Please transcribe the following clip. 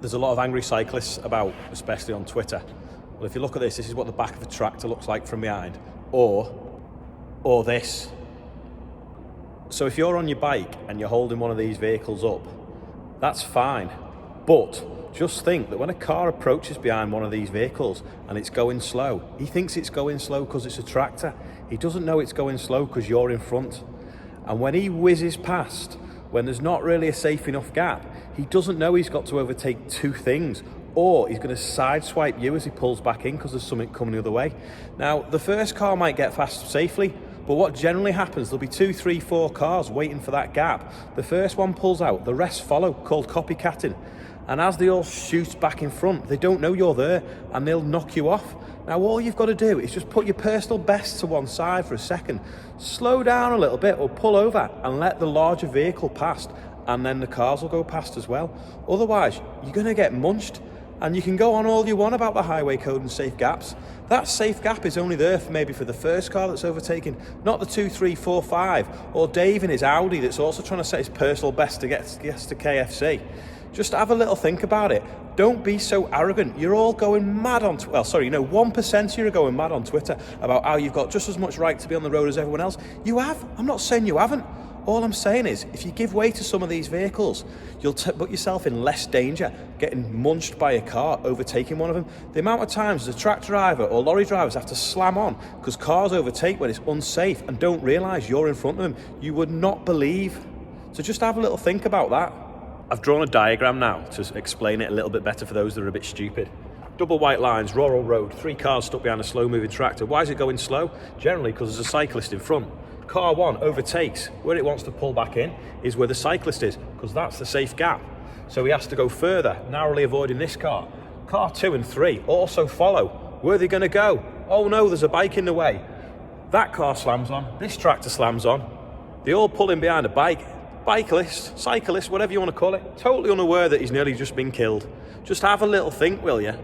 There's a lot of angry cyclists about, especially on Twitter. Well, if you look at this is what the back of a tractor looks like from behind, or this. So if you're on your bike and you're holding one of these vehicles up, that's fine. But just think that when a car approaches behind one of these vehicles and it's going slow, he thinks it's going slow because it's a tractor. He doesn't know it's going slow because you're in front. And when he whizzes past, when there's not really a safe enough gap, he doesn't know he's got to overtake two things, or he's going to sideswipe you as he pulls back in because there's something coming the other way. Now, the first car might get past safely, but what generally happens, there'll be 2, 3, 4 cars waiting for that gap. The first one pulls out, the rest follow, called copycatting. And as they all shoot back in front, they don't know you're there and they'll knock you off. Now, all you've got to do is just put your personal best to one side for a second, slow down a little bit or pull over and let the larger vehicle past, and then the cars will go past as well. Otherwise, you're going to get munched. And you can go on all you want about the highway code and safe gaps. That safe gap is only there for the first car that's overtaken, not the 2, 3, 4, 5, or Dave in his Audi that's also trying to set his personal best to get to KFC. Just have a little think about it. Don't be so arrogant. You're all going mad on 1% of you are going mad on Twitter about how you've got just as much right to be on the road as everyone else. You have. I'm not saying you haven't. All I'm saying is, if you give way to some of these vehicles, you'll put yourself in less danger getting munched by a car, overtaking one of them. The amount of times the truck driver or lorry drivers have to slam on because cars overtake when it's unsafe and don't realise you're in front of them, you would not believe. So just have a little think about that. I've drawn a diagram now to explain it a little bit better for those that are a bit stupid. Double white lines, rural road, 3 cars stuck behind a slow-moving tractor. Why is it going slow? Generally because there's a cyclist in front. Car 1 overtakes. Where it wants to pull back in is where the cyclist is, because that's the safe gap. So he has to go further, narrowly avoiding this car. Car 2 and 3 also follow. Where are they going to go? Oh no, there's a bike in the way. That car slams on, this tractor slams on. They all pull in behind a bike. Bicyclist, cyclist, whatever you want to call it, totally unaware that he's nearly just been killed. Just have a little think, will you?